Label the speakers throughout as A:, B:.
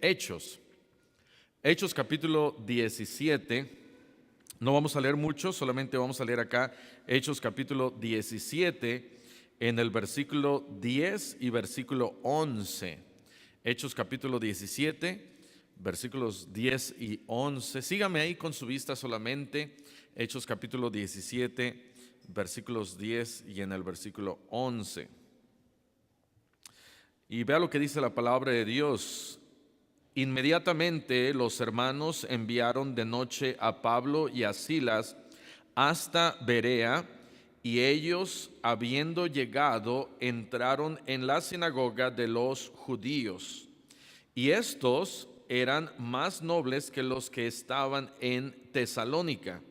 A: Hechos. Hechos capítulo 17. No vamos a leer mucho, solamente vamos a leer acá Hechos capítulo 17 en el versículo 10 y versículo 11. Hechos capítulo 17, versículos 10 y 11. Sígame ahí con su vista solamente. Hechos capítulo 17, versículos 10 y en el versículo 11. Y vea lo que dice la palabra de Dios. Inmediatamente los hermanos enviaron de noche a Pablo y a Silas hasta Berea, y ellos, habiendo llegado, entraron en la sinagoga de los judíos. Y estos eran más nobles que los que estaban en Tesalónica,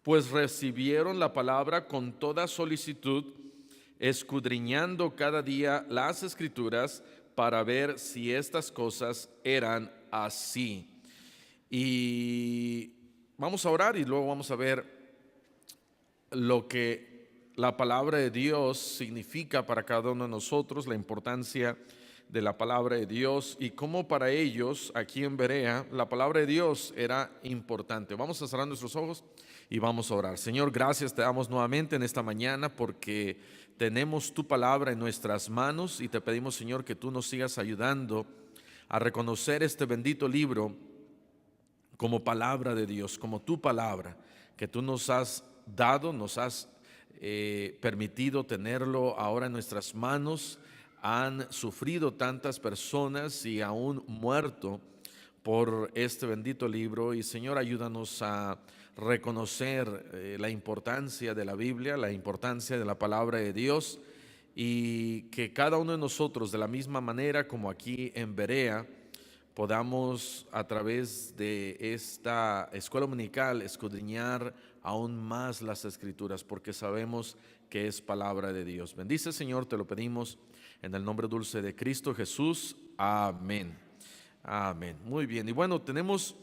A: pues recibieron la palabra con toda solicitud, escudriñando cada día las Escrituras para ver si estas cosas eran así. Y vamos a orar y luego vamos a ver lo que la palabra de Dios significa para cada uno de nosotros, la importancia de la palabra de Dios y cómo para ellos aquí en Berea la palabra de Dios era importante. Vamos a cerrar nuestros ojos y vamos a orar. Señor, gracias te damos nuevamente en esta mañana porque tenemos tu palabra en nuestras manos y te pedimos, Señor, que tú nos sigas ayudando a reconocer este bendito libro como palabra de Dios, como tu palabra, que tú nos has dado, nos has permitido tenerlo ahora en nuestras manos. Han sufrido tantas personas y aún muerto por este bendito libro. Y Señor, ayúdanos a reconocer la importancia de la Biblia, la importancia de la palabra de Dios, y que cada uno de nosotros, de la misma manera como aquí en Berea, podamos a través de esta escuela dominical escudriñar aún más las Escrituras, porque sabemos que es palabra de Dios. Bendice, Señor, te lo pedimos en el nombre dulce de Cristo Jesús. Amén. Amén. Muy bien. Y bueno, tenemos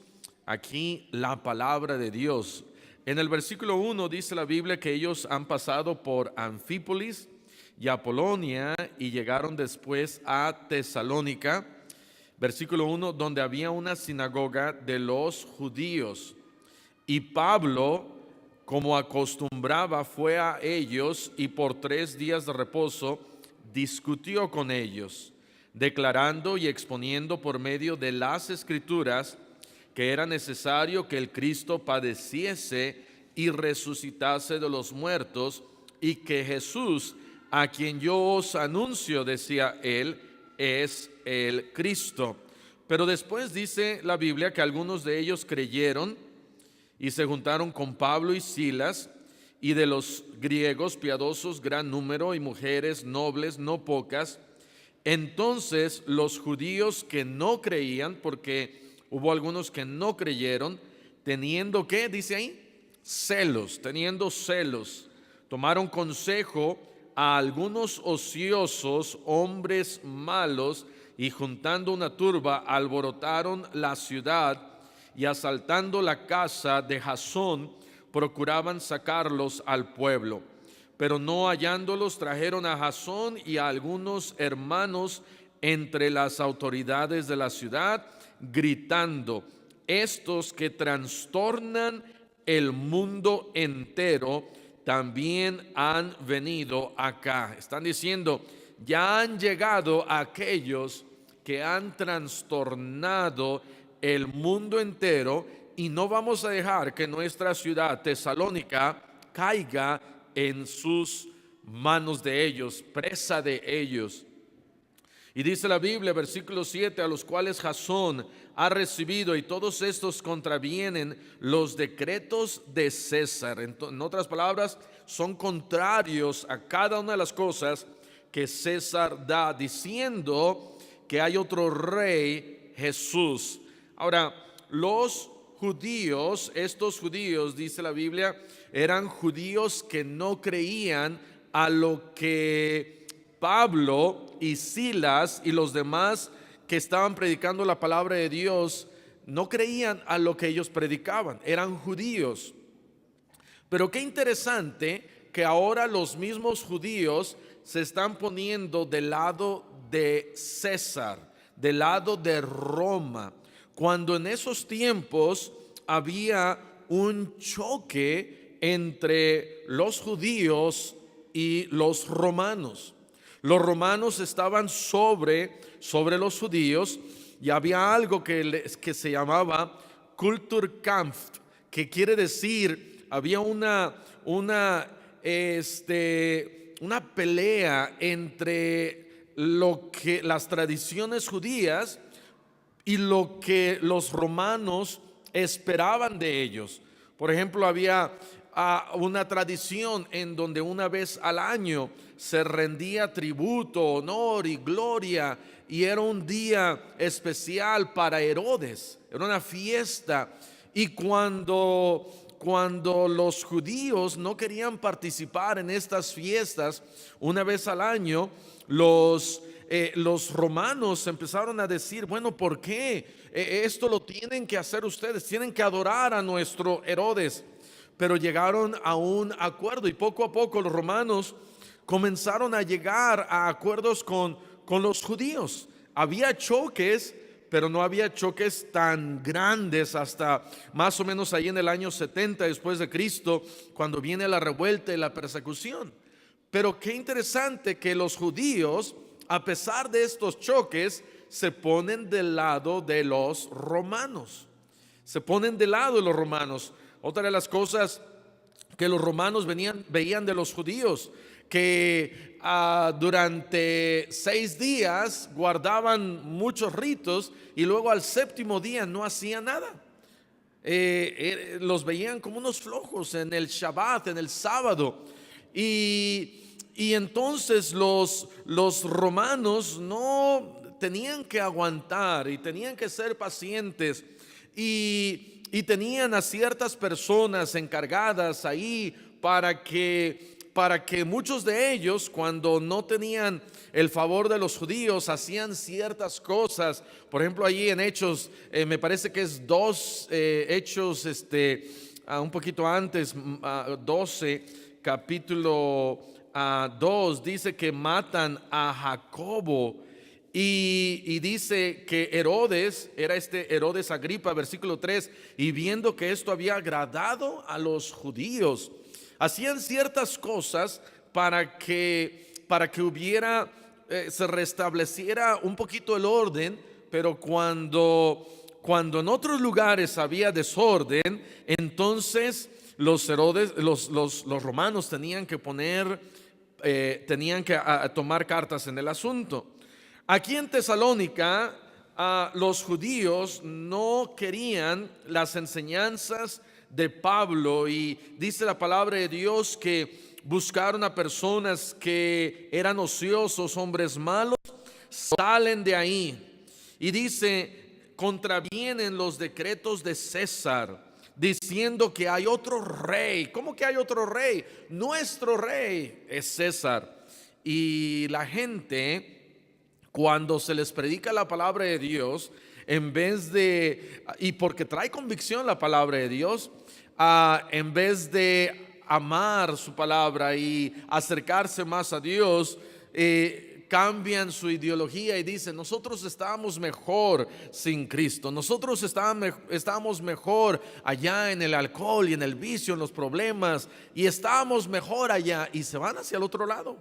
A: aquí la palabra de Dios. En el versículo 1 dice la Biblia que ellos han pasado por Anfípolis y Apolonia y llegaron después a Tesalónica. Versículo 1, donde había una sinagoga de los judíos. Y Pablo, como acostumbraba, fue a ellos y por 3 días de reposo discutió con ellos, declarando y exponiendo por medio de las Escrituras que era necesario que el Cristo padeciese y resucitase de los muertos, y que Jesús, a quien yo os anuncio, decía él, es el Cristo. Pero después dice la Biblia que algunos de ellos creyeron y se juntaron con Pablo y Silas, y de los griegos piadosos gran número, y mujeres nobles no pocas. Entonces los judíos que no creían, porque hubo algunos que no creyeron, teniendo ¿qué? Dice ahí, celos, teniendo celos, tomaron consejo a algunos ociosos, hombres malos, y juntando una turba alborotaron la ciudad, y asaltando la casa de Jasón procuraban sacarlos al pueblo. Pero no hallándolos, trajeron a Jasón y a algunos hermanos entre las autoridades de la ciudad, gritando: estos que trastornan el mundo entero también han venido acá. Están diciendo, ya han llegado aquellos que han trastornado el mundo entero, y no vamos a dejar que nuestra ciudad Tesalónica caiga en sus manos de ellos, presa de ellos. Y dice la Biblia, versículo 7, a los cuales Jasón ha recibido, y todos estos contravienen los decretos de César. En otras palabras, son contrarios a cada una de las cosas que César da, diciendo que hay otro rey, Jesús. Ahora, los judíos, estos judíos, dice la Biblia, eran judíos que no creían a lo que Pablo y Silas y los demás que estaban predicando la palabra de Dios, no creían a lo que ellos predicaban, eran judíos. Pero qué interesante que ahora los mismos judíos se están poniendo del lado de César, del lado de Roma, cuando en esos tiempos había un choque entre los judíos y los romanos. Los romanos estaban sobre los judíos, y había algo que se llamaba Kulturkampf, que quiere decir, había una pelea entre lo que las tradiciones judías y lo que los romanos esperaban de ellos. Por ejemplo, había una tradición en donde una vez al año se rendía tributo, honor y gloria, y era un día especial para Herodes, era una fiesta. Y cuando los judíos no querían participar en estas fiestas una vez al año, los romanos empezaron a decir, bueno, ¿por qué? Esto lo tienen que hacer ustedes, tienen que adorar a nuestro Herodes. Pero llegaron a un acuerdo, y poco a poco los romanos comenzaron a llegar a acuerdos con los judíos. Había choques, pero no había choques tan grandes hasta más o menos ahí en el año 70 después de Cristo, cuando viene la revuelta y la persecución. Pero qué interesante que los judíos, a pesar de estos choques, se ponen del lado de los romanos. Se ponen del lado de los romanos. Otra de las cosas que los romanos veían de los judíos, que durante 6 días guardaban muchos ritos y luego al séptimo día no hacían nada. Los veían como unos flojos en el Shabbat, en el sábado. Y entonces los romanos no tenían que aguantar y tenían que ser pacientes, y tenían a ciertas personas encargadas ahí para que muchos de ellos, cuando no tenían el favor de los judíos, hacían ciertas cosas. Por ejemplo, allí en Hechos, me parece que es 2 Hechos, un poquito antes, 12, capítulo 2, dice que matan a Jacobo. Y dice que Herodes, era Herodes Agripa, versículo 3, y viendo que esto había agradado a los judíos, hacían ciertas cosas para que hubiera, se restableciera un poquito el orden. Pero cuando en otros lugares había desorden, entonces los romanos tenían que tomar cartas en el asunto. Aquí en Tesalónica, los judíos no querían las enseñanzas de Pablo, y dice la palabra de Dios que buscaron a personas que eran ociosos, hombres malos, salen de ahí. Y dice, contravienen los decretos de César, diciendo que hay otro rey. ¿Cómo que hay otro rey? Nuestro rey es César. Y la gente, cuando se les predica la palabra de Dios, en vez de, y porque trae convicción la palabra de Dios, en vez de amar su palabra y acercarse más a Dios, cambian su ideología y dicen, nosotros estábamos mejor sin Cristo, nosotros estábamos mejor allá en el alcohol y en el vicio, en los problemas, y estábamos mejor allá, y se van hacia el otro lado.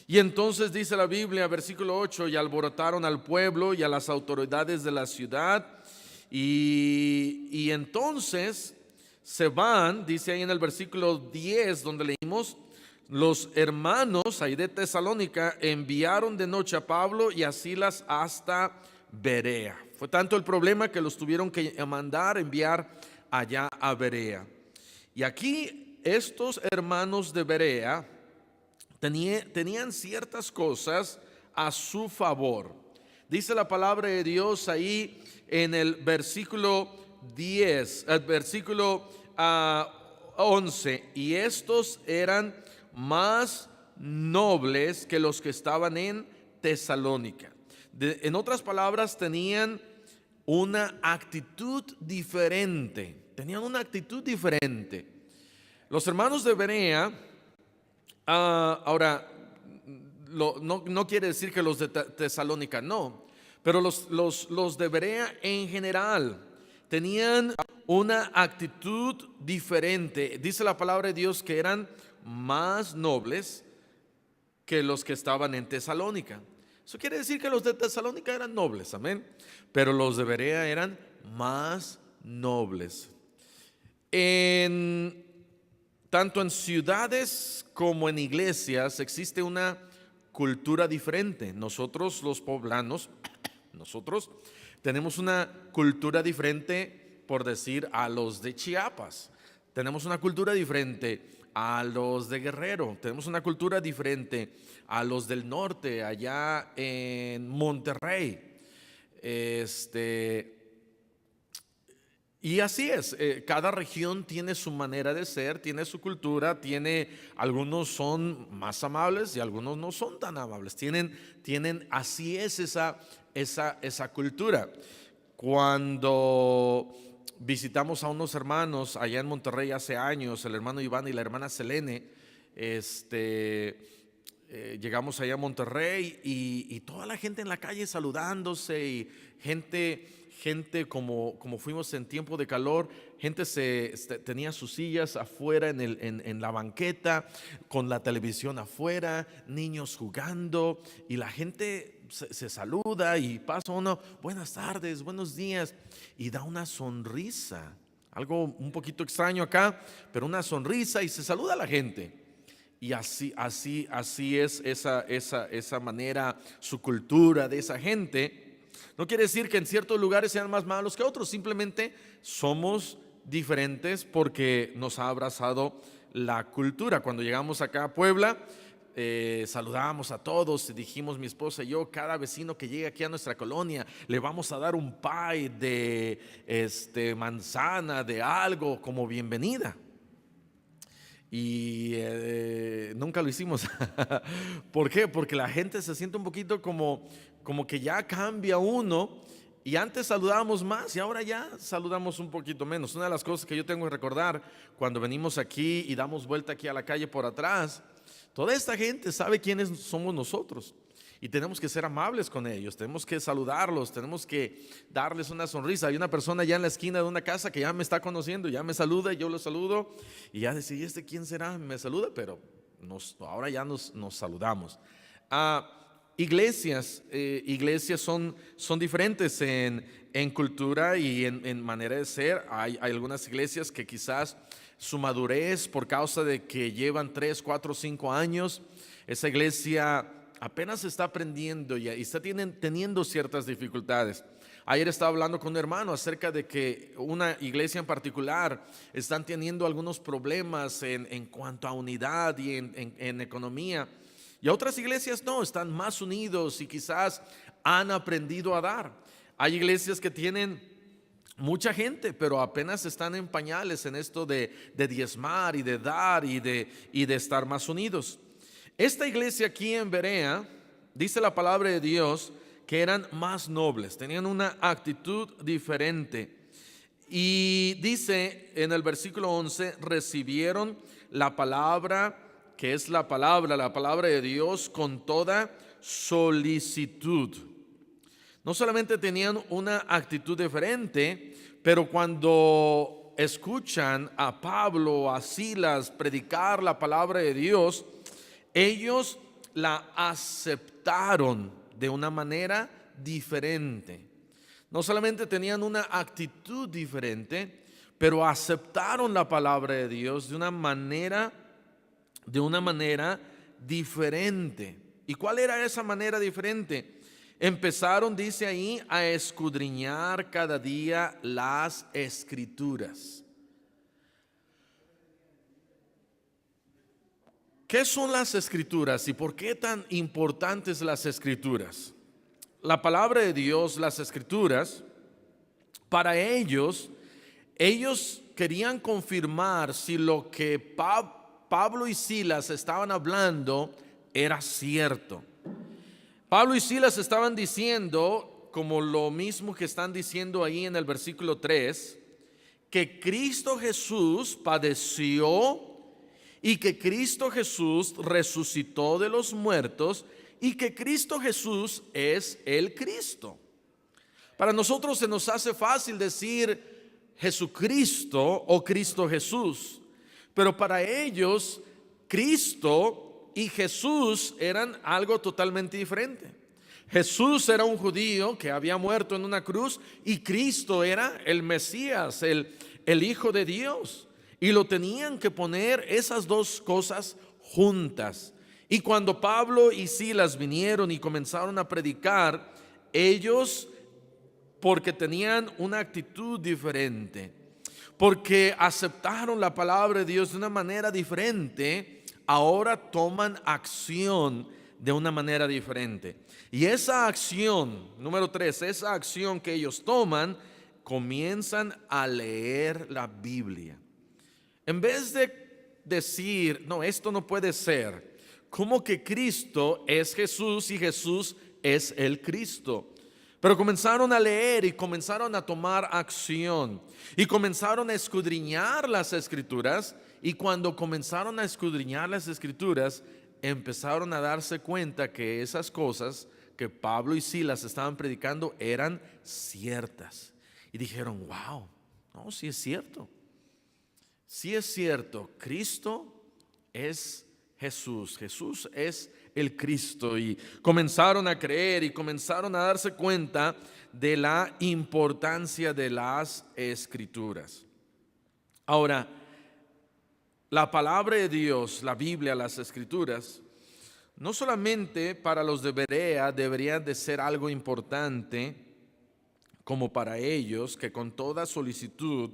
A: Y entonces dice la Biblia, versículo 8, y alborotaron al pueblo y a las autoridades de la ciudad, y entonces se van, dice ahí en el versículo 10 donde leímos, los hermanos ahí de Tesalónica enviaron de noche a Pablo y a Silas hasta Berea. Fue tanto el problema que los tuvieron que enviar allá a Berea. Y aquí estos hermanos de Berea tenían ciertas cosas a su favor. Dice la palabra de Dios ahí en el versículo 10, el versículo 11, y estos eran más nobles que los que estaban en Tesalónica. En otras palabras, tenían una actitud diferente. Los hermanos de Berea, ahora, no quiere decir que los de Tesalónica no, pero los de Berea en general tenían una actitud diferente. Dice la palabra de Dios que eran más nobles que los que estaban en Tesalónica. Eso quiere decir que los de Tesalónica eran nobles, amén. Pero los de Berea eran más nobles. Tanto en ciudades como en iglesias existe una cultura diferente. Nosotros los poblanos, nosotros tenemos una cultura diferente, por decir, a los de Chiapas. Tenemos una cultura diferente a los de Guerrero. Tenemos una cultura diferente a los del norte, allá en Monterrey. Y así es, cada región tiene su manera de ser, tiene su cultura, algunos son más amables y algunos no son tan amables. Así es esa cultura. Cuando visitamos a unos hermanos allá en Monterrey hace años, el hermano Iván y la hermana Selene, llegamos allá a Monterrey y toda la gente en la calle saludándose, y gente como fuimos en tiempo de calor, gente tenía sus sillas afuera en la banqueta, con la televisión afuera, niños jugando, y la gente se saluda y pasa uno, buenas tardes, buenos días, y da una sonrisa, algo un poquito extraño acá, pero una sonrisa, y se saluda a la gente. Y así es esa manera, su cultura de esa gente. No quiere decir que en ciertos lugares sean más malos que otros, simplemente somos diferentes porque nos ha abrazado la cultura. Cuando llegamos acá a Puebla, saludamos a todos y dijimos, mi esposa y yo, cada vecino que llegue aquí a nuestra colonia le vamos a dar un pie de manzana, de algo, como bienvenida. Y nunca lo hicimos. ¿Por qué? Porque la gente se siente un poquito como que ya cambia uno, y antes saludábamos más y ahora ya saludamos un poquito menos. Una de las cosas que yo tengo que recordar cuando venimos aquí y damos vuelta aquí a la calle por atrás, toda esta gente sabe quiénes somos nosotros y tenemos que ser amables con ellos, tenemos que saludarlos, tenemos que darles una sonrisa. Hay una persona ya en la esquina de una casa que ya me está conociendo, ya me saluda y yo lo saludo, y ya decía, ¿y quién será? Me saluda, pero ahora ya nos saludamos. Iglesias son diferentes en cultura y en manera de ser. Hay algunas iglesias que quizás su madurez, por causa de que llevan 3, 4, 5 años, esa iglesia apenas está aprendiendo y está teniendo ciertas dificultades. Ayer estaba hablando con un hermano acerca de que una iglesia en particular están teniendo algunos problemas en cuanto a unidad y en economía. Y otras iglesias no, están más unidos y quizás han aprendido a dar. Hay iglesias que tienen mucha gente, pero apenas están en pañales en esto de diezmar y de dar y de estar más unidos. Esta iglesia aquí en Berea, dice la palabra de Dios, que eran más nobles, tenían una actitud diferente. Y dice en el versículo 11, recibieron la palabra, que es la palabra de Dios, con toda solicitud. No solamente tenían una actitud diferente, pero cuando escuchan a Pablo, a Silas predicar la palabra de Dios, ellos la aceptaron de una manera diferente. No solamente tenían una actitud diferente, pero aceptaron la palabra de Dios de una manera diferente. ¿Y cuál era esa manera diferente? Empezaron, dice ahí, a escudriñar cada día las escrituras. ¿Qué son las escrituras y por qué tan importantes las escrituras? La palabra de Dios, las escrituras, para ellos querían confirmar si lo que Pablo y Silas estaban hablando era cierto. Pablo y Silas estaban diciendo, como lo mismo que están diciendo ahí en el versículo 3, que Cristo Jesús padeció y que Cristo Jesús resucitó de los muertos y que Cristo Jesús es el Cristo. Para nosotros se nos hace fácil decir Jesucristo o Cristo Jesús, pero para ellos Cristo y Jesús eran algo totalmente diferente. Jesús era un judío que había muerto en una cruz y Cristo era el Mesías, el Hijo de Dios. Y lo tenían que poner esas dos cosas juntas. Y cuando Pablo y Silas vinieron y comenzaron a predicar, ellos, porque tenían una actitud diferente, porque aceptaron la palabra de Dios de una manera diferente, ahora toman acción de una manera diferente. Y esa acción, número 3, esa acción que ellos toman, comienzan a leer la Biblia. En vez de decir, no, esto no puede ser, como que Cristo es Jesús y Jesús es el Cristo. Pero comenzaron a leer y comenzaron a tomar acción y comenzaron a escudriñar las Escrituras, y cuando comenzaron a escudriñar las Escrituras, empezaron a darse cuenta que esas cosas que Pablo y Silas estaban predicando eran ciertas. Y dijeron, wow, no, sí es cierto. Sí es cierto, Cristo es Jesús, Jesús es el Cristo. Y comenzaron a creer y comenzaron a darse cuenta de la importancia de las Escrituras. Ahora, la palabra de Dios, la Biblia, las Escrituras, no solamente para los de Berea deberían de ser algo importante, como para ellos que con toda solicitud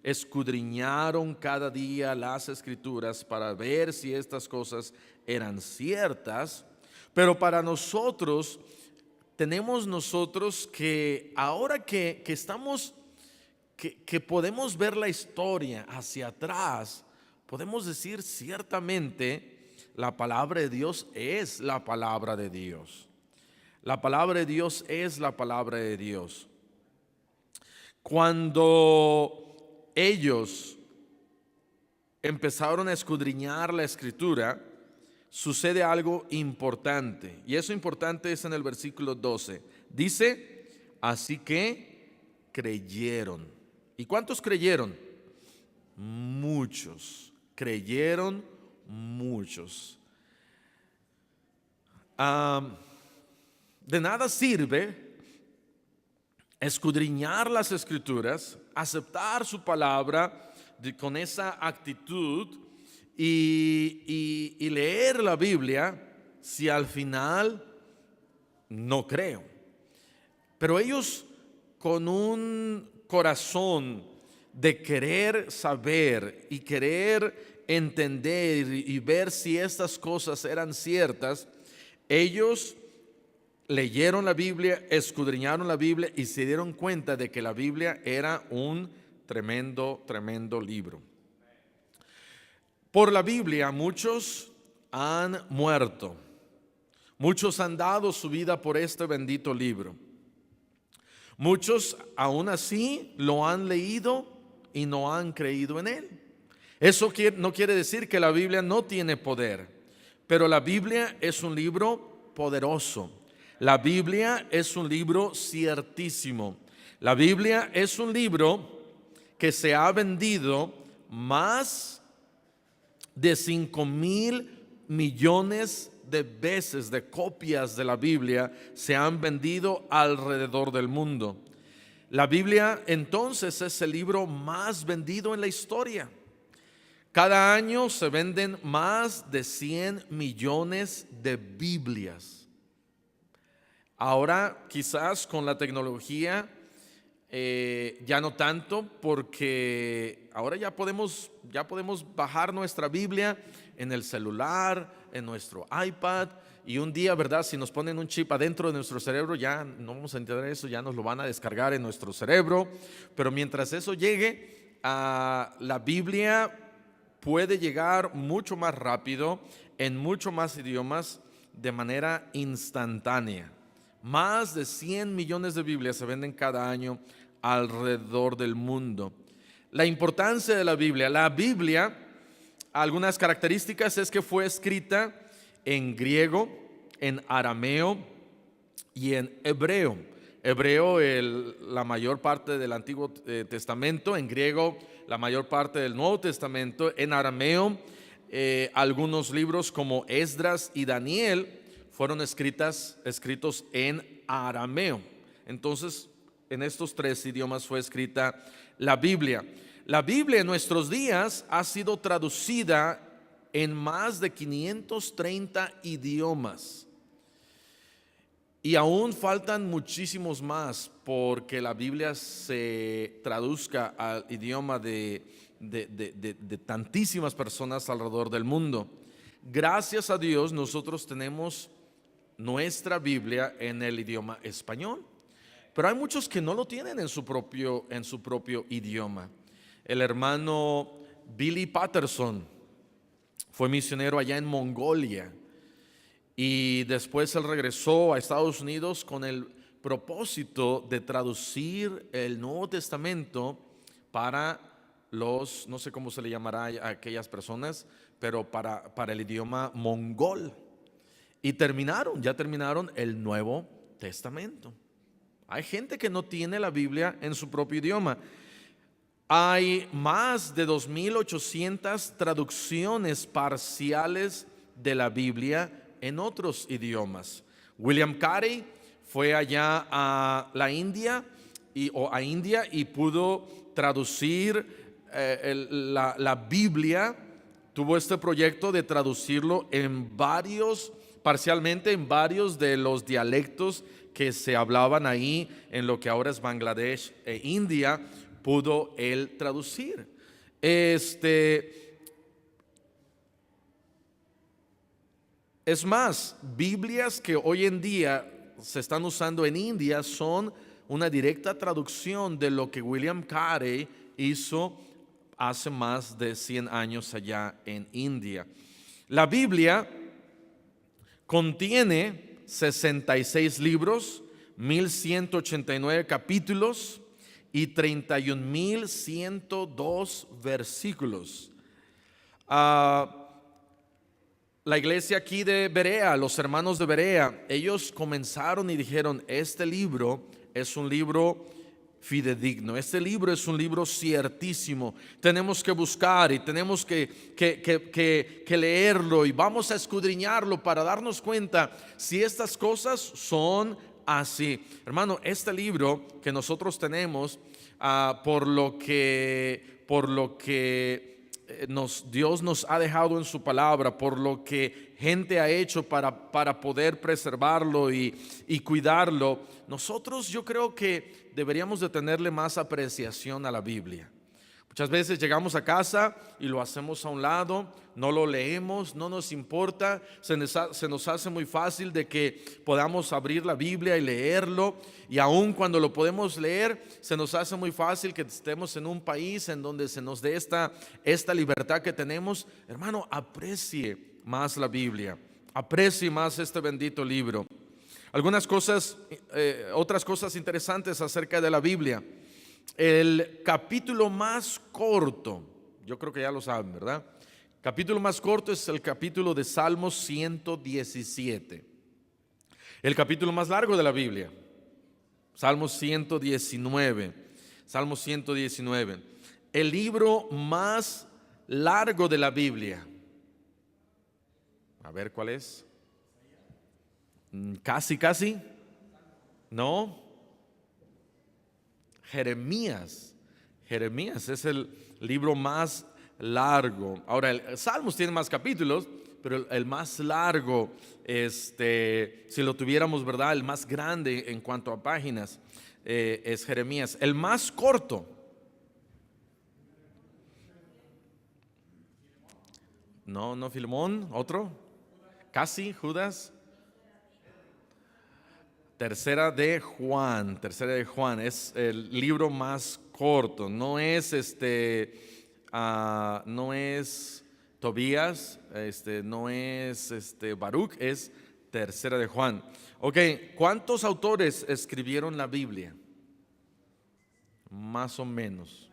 A: escudriñaron cada día las Escrituras para ver si estas cosas eran ciertas, pero para nosotros, tenemos nosotros que ahora que estamos, que podemos ver la historia hacia atrás, podemos decir ciertamente la palabra de Dios es la palabra de Dios. La palabra de Dios es la palabra de Dios. Cuando ellos empezaron a escudriñar la Escritura, sucede algo importante. Y eso importante es en el versículo 12. Dice, así que creyeron. ¿Y cuántos creyeron? Muchos. Creyeron muchos. De nada sirve escudriñar las Escrituras, aceptar su palabra con esa actitud y leer la Biblia si al final no creo. Pero ellos, con un corazón de querer saber y querer entender y ver si estas cosas eran ciertas, ellos leyeron la Biblia, escudriñaron la Biblia y se dieron cuenta de que la Biblia era un tremendo, tremendo libro. Por la Biblia muchos han muerto, muchos han dado su vida por este bendito libro. Muchos aún así lo han leído y no han creído en él. Eso no quiere decir que la Biblia no tiene poder, pero la Biblia es un libro poderoso. La Biblia es un libro ciertísimo. La Biblia es un libro que se ha vendido más de 5,000 millones de veces, de copias de la Biblia se han vendido alrededor del mundo. La Biblia entonces es el libro más vendido en la historia. Cada año se venden más de 100 millones de Biblias. Ahora quizás con la tecnología ya no tanto, porque ahora ya podemos bajar nuestra Biblia en el celular, en nuestro iPad, y un día, ¿verdad? Si nos ponen un chip adentro de nuestro cerebro, ya no vamos a entender eso, ya nos lo van a descargar en nuestro cerebro. Pero mientras eso llegue, la Biblia puede llegar mucho más rápido, en mucho más idiomas, de manera instantánea. Más de 100 millones de Biblias se venden cada año alrededor del mundo. La importancia de la Biblia, algunas características es que fue escrita en griego, en arameo y en hebreo. hebreo la mayor parte del Antiguo Testamento, en griego la mayor parte del Nuevo Testamento, en arameo algunos libros como Esdras y Daniel fueron escritos en arameo. Entonces, en estos tres idiomas fue escrita la Biblia. La Biblia en nuestros días ha sido traducida en más de 530 idiomas. Y aún faltan muchísimos más porque la Biblia se traduzca al idioma de tantísimas personas alrededor del mundo. Gracias a Dios nosotros tenemos nuestra Biblia en el idioma español, pero hay muchos que no lo tienen en su propio idioma. El hermano Billy Patterson fue misionero allá en Mongolia. Y después él regresó a Estados Unidos con el propósito de traducir el Nuevo Testamento para los, no sé cómo se le llamará a aquellas personas, pero para el idioma mongol. Y ya terminaron el Nuevo Testamento. Hay gente que no tiene la Biblia en su propio idioma. Hay más de 2.800 traducciones parciales de la Biblia en otros idiomas. William Carey fue allá a la India y pudo traducir la Biblia. Tuvo este proyecto de traducirlo parcialmente en varios de los dialectos que se hablaban ahí en lo que ahora es Bangladesh e India. Pudo él traducir. Es más, Biblias que hoy en día se están usando en India son una directa traducción de lo que William Carey hizo hace más de 100 años allá en India. La Biblia contiene 66 libros, 1.189 capítulos y 31.102 versículos. La iglesia aquí de Berea, los hermanos de Berea, ellos comenzaron y dijeron: este libro es un libro fidedigno, este libro es un libro ciertísimo, tenemos que buscar y tenemos que leerlo y vamos a escudriñarlo para darnos cuenta si estas cosas son así. Hermano, este libro que nosotros tenemos, por lo que Dios nos ha dejado en su palabra, por lo que gente ha hecho para poder preservarlo y cuidarlo, nosotros yo creo que deberíamos de tenerle más apreciación a la Biblia. Muchas veces llegamos a casa y lo hacemos a un lado, no lo leemos, no nos importa, se nos hace muy fácil de que podamos abrir la Biblia y leerlo, y aun cuando lo podemos leer, se nos hace muy fácil que estemos en un país en donde se nos dé esta libertad que tenemos. Hermano, aprecie más la Biblia, aprecie más este bendito libro. Otras cosas interesantes acerca de la Biblia. El capítulo más corto, yo creo que ya lo saben, ¿verdad? Capítulo más corto es el capítulo de Salmos 117. El capítulo más largo de la Biblia, Salmos 119. Salmos 119. El libro más largo de la Biblia, a ver cuál es. Casi. No. Jeremías es el libro más largo. Ahora, el Salmos tiene más capítulos, pero el más largo, si lo tuviéramos, ¿verdad?, el más grande en cuanto a páginas, es Jeremías. El más corto, no Filemón, otro, casi, Judas. Tercera de Juan es el libro más corto. No es no es Tobías, no es Baruch, es Tercera de Juan. Ok, ¿cuántos autores escribieron la Biblia? Más o menos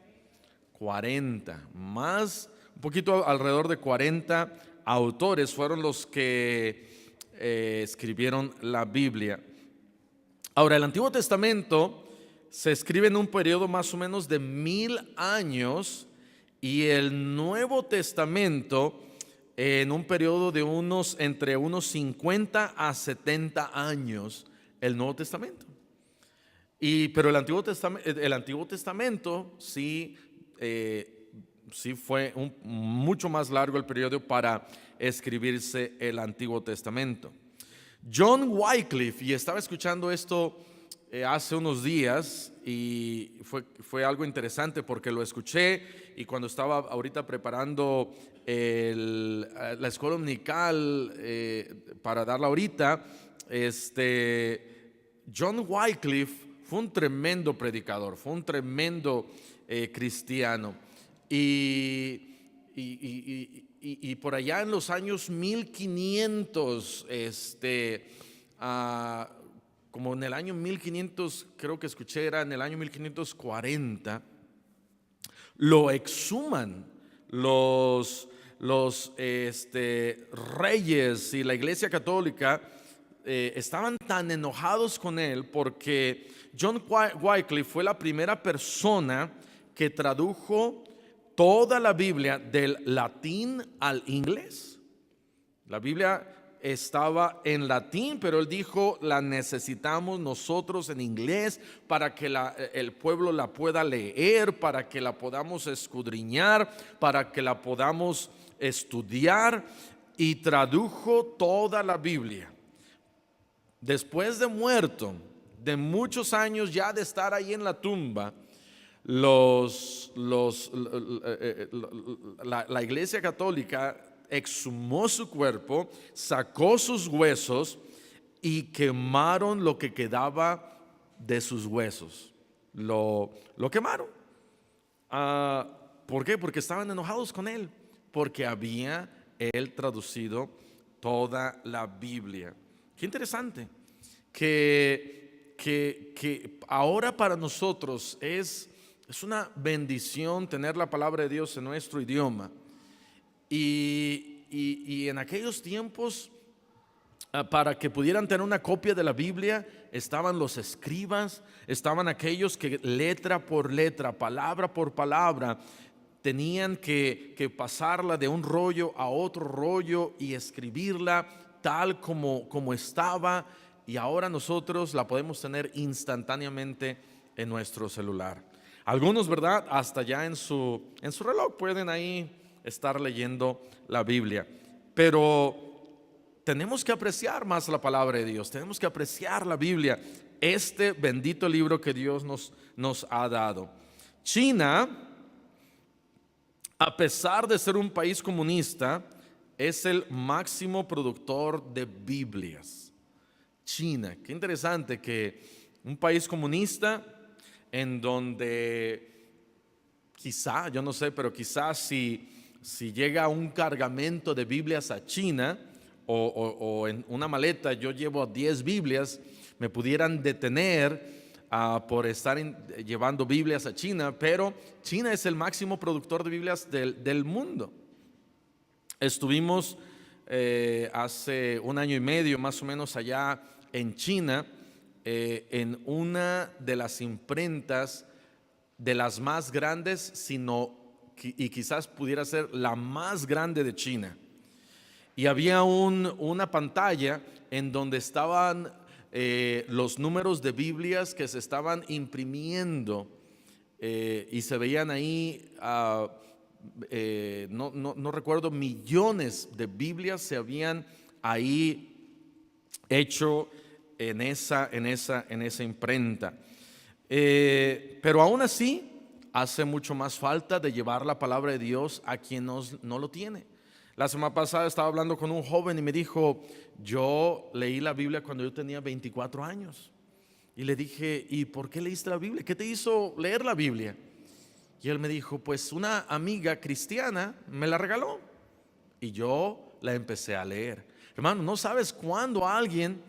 A: 40, un poquito alrededor de 40 autores fueron los que escribieron la Biblia. Ahora, el Antiguo Testamento se escribe en un periodo más o menos de 1000 años y el Nuevo Testamento en un periodo de entre unos 50 a 70 años, el Nuevo Testamento. Pero el Antiguo Testamento sí, sí fue mucho más largo el periodo para escribirse el Antiguo Testamento. John Wycliffe, y estaba escuchando esto hace unos días y fue algo interesante porque lo escuché y cuando estaba ahorita preparando la escuela dominical para darla ahorita, John Wycliffe fue un tremendo predicador, fue un tremendo cristiano y por allá en los años 1500, como en el año 1500, creo que escuché, era en el año 1540, lo exhuman los reyes y la Iglesia Católica. Estaban tan enojados con él porque John Wycliffe fue la primera persona que tradujo toda la Biblia del latín al inglés. La Biblia estaba en latín, pero él dijo, la necesitamos nosotros en inglés para que el pueblo la pueda leer, para que la podamos escudriñar, para que la podamos estudiar, y tradujo toda la Biblia. Después de muerto, de muchos años ya de estar ahí en la tumba, la Iglesia Católica exhumó su cuerpo, sacó sus huesos y quemaron lo que quedaba de sus huesos. Lo quemaron. ¿Por qué? Porque estaban enojados con él, porque había él traducido toda la Biblia. Qué interesante que ahora para nosotros es una bendición tener la palabra de Dios en nuestro idioma. Y en aquellos tiempos, para que pudieran tener una copia de la Biblia, estaban los escribas, estaban aquellos que letra por letra, palabra por palabra, tenían que pasarla de un rollo a otro rollo y escribirla tal como estaba. Y ahora nosotros la podemos tener instantáneamente en nuestro celular. Algunos, ¿verdad? Hasta ya en su reloj pueden ahí estar leyendo la Biblia. Pero tenemos que apreciar más la palabra de Dios. Tenemos que apreciar la Biblia, este bendito libro que Dios nos ha dado. China, a pesar de ser un país comunista, es el máximo productor de Biblias. China, qué interesante que un país comunista en donde quizá, yo no sé, pero quizás si llega un cargamento de Biblias a China o en una maleta yo llevo 10 Biblias, me pudieran detener por estar llevando Biblias a China, pero China es el máximo productor de Biblias del mundo. Estuvimos hace un año y medio más o menos allá en China, en una de las imprentas de las más grandes, y quizás pudiera ser la más grande de China. Y había una pantalla en donde estaban los números de Biblias que se estaban imprimiendo y se veían ahí, no recuerdo, millones de Biblias se habían ahí hecho en esa imprenta. Pero aún así hace mucho más falta de llevar la palabra de Dios a quien no lo tiene. La semana pasada estaba hablando con un joven y me dijo, yo leí la Biblia cuando yo tenía 24 años. Y le dije, ¿y por qué leíste la Biblia? ¿Qué te hizo leer la Biblia? Y él me dijo, pues una amiga cristiana me la regaló y yo la empecé a leer. Hermano, no sabes cuándo alguien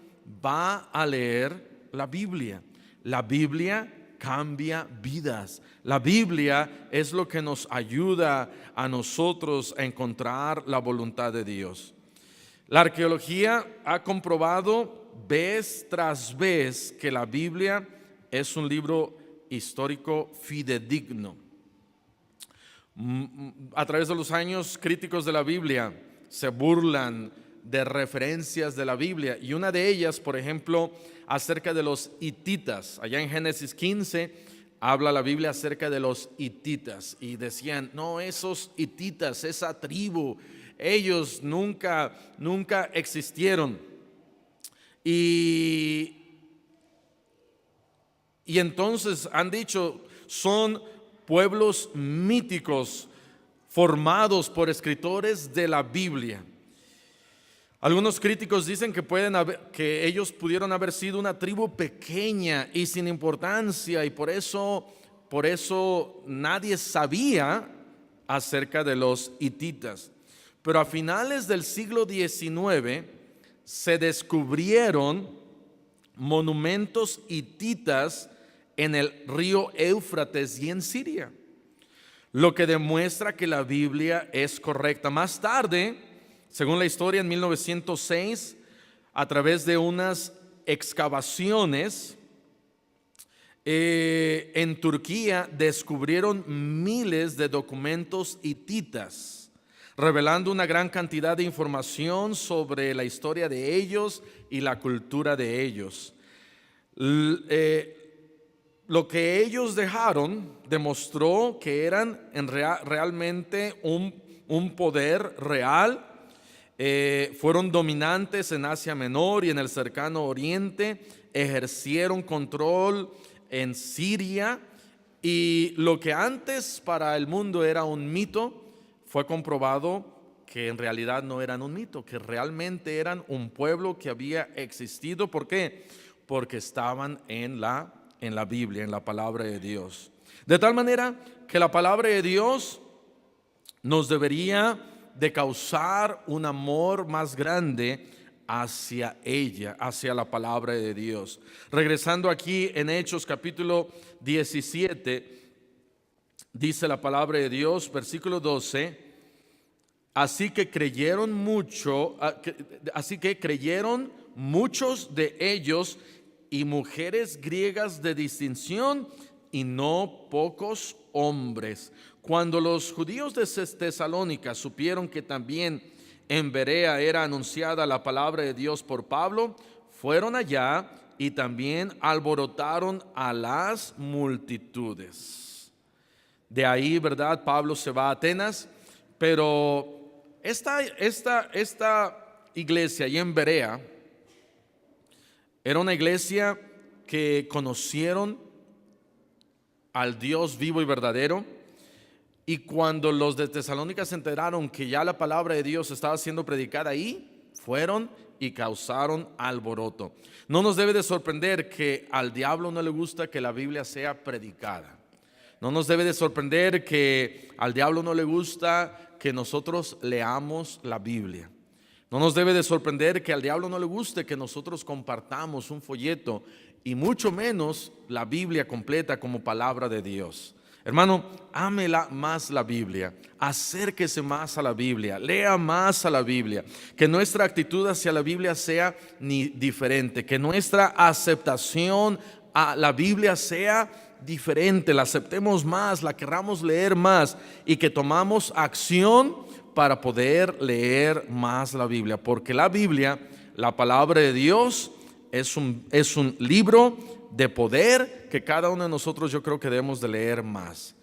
A: va a leer la Biblia. La Biblia cambia vidas. La Biblia es lo que nos ayuda a nosotros a encontrar la voluntad de Dios. La arqueología ha comprobado vez tras vez que la Biblia es un libro histórico fidedigno. A través de los años, críticos de la Biblia se burlan de referencias de la Biblia, y una de ellas, por ejemplo, acerca de los hititas. Allá en Génesis 15 habla la Biblia acerca de los hititas, y decían, no, esos hititas, esa tribu, ellos nunca existieron. Y entonces han dicho, son pueblos míticos formados por escritores de la Biblia. Algunos críticos dicen que ellos pudieron haber sido una tribu pequeña y sin importancia, y por eso nadie sabía acerca de los hititas. Pero a finales del siglo XIX se descubrieron monumentos hititas en el río Éufrates y en Siria, lo que demuestra que la Biblia es correcta. Más tarde, según la historia, en 1906, a través de unas excavaciones en Turquía, descubrieron miles de documentos hititas, revelando una gran cantidad de información sobre la historia de ellos y la cultura de ellos. Lo que ellos dejaron demostró que eran realmente un poder real. Fueron dominantes en Asia Menor y en el cercano Oriente, ejercieron control en Siria, y lo que antes para el mundo era un mito, fue comprobado que en realidad no eran un mito, que realmente eran un pueblo que había existido. ¿Por qué? Porque estaban en la Biblia, en la palabra de Dios. De tal manera que la palabra de Dios nos debería de causar un amor más grande hacia ella, hacia la palabra de Dios. Regresando aquí en Hechos capítulo 17, dice la palabra de Dios, versículo 12, así que creyeron muchos de ellos, y mujeres griegas de distinción, y no pocos hombres. Cuando los judíos de Tesalónica supieron que también en Berea era anunciada la palabra de Dios por Pablo, fueron allá y también alborotaron a las multitudes. De ahí, ¿verdad? Pablo se va a Atenas, pero esta iglesia allí en Berea era una iglesia que conocieron al Dios vivo y verdadero, y cuando los de Tesalónica se enteraron que ya la palabra de Dios estaba siendo predicada ahí, fueron y causaron alboroto. No nos debe de sorprender que al diablo no le gusta que la Biblia sea predicada. No nos debe de sorprender que al diablo no le gusta que nosotros leamos la Biblia. No nos debe de sorprender que al diablo no le guste que nosotros compartamos un folleto, y mucho menos la Biblia completa como palabra de Dios. Hermano, ámela más la Biblia, acérquese más a la Biblia, lea más a la Biblia, que nuestra actitud hacia la Biblia sea diferente, que nuestra aceptación a la Biblia sea diferente, la aceptemos más, la querramos leer más, y que tomamos acción para poder leer más la Biblia, porque la Biblia, la palabra de Dios, es un libro de poder que cada uno de nosotros, yo creo que debemos de leer más.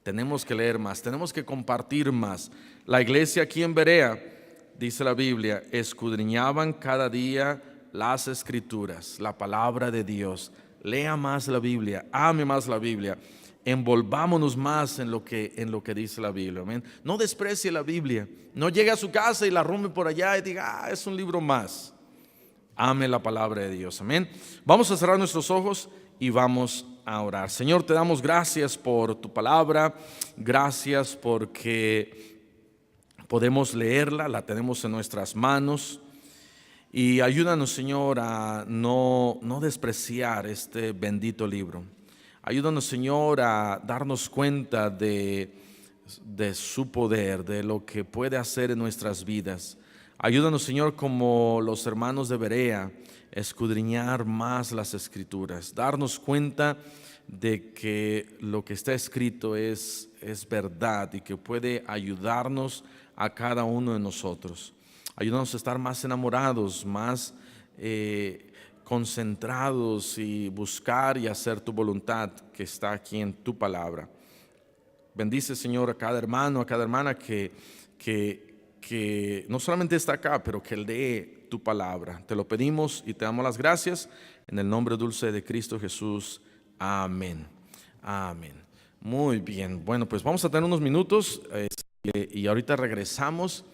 A: Tenemos que leer más, tenemos que compartir más. La iglesia aquí en Berea, dice la Biblia, escudriñaban cada día las escrituras, la palabra de Dios. Lea más la Biblia, ame más la Biblia, envolvámonos más en lo que dice la Biblia. Amén. No desprecie la Biblia, no llegue a su casa y la arrume por allá y diga, es un libro más. Ame la palabra de Dios. Amén. Vamos a cerrar nuestros ojos y vamos a orar. Señor, te damos gracias por tu palabra. Gracias porque podemos leerla, la tenemos en nuestras manos. Y ayúdanos, Señor, a no despreciar este bendito libro. Ayúdanos, Señor, a darnos cuenta de su poder, de lo que puede hacer en nuestras vidas. Ayúdanos, Señor, como los hermanos de Berea, escudriñar más las Escrituras, darnos cuenta de que lo que está escrito es verdad y que puede ayudarnos a cada uno de nosotros. Ayúdanos a estar más enamorados, más concentrados y buscar y hacer tu voluntad que está aquí en tu palabra. Bendice, Señor, a cada hermano, a cada hermana que no solamente está acá, pero que lee tu palabra. Te lo pedimos y te damos las gracias en el nombre dulce de Cristo Jesús. Amén. Amén. Muy bien. Bueno, pues vamos a tener unos minutos y ahorita regresamos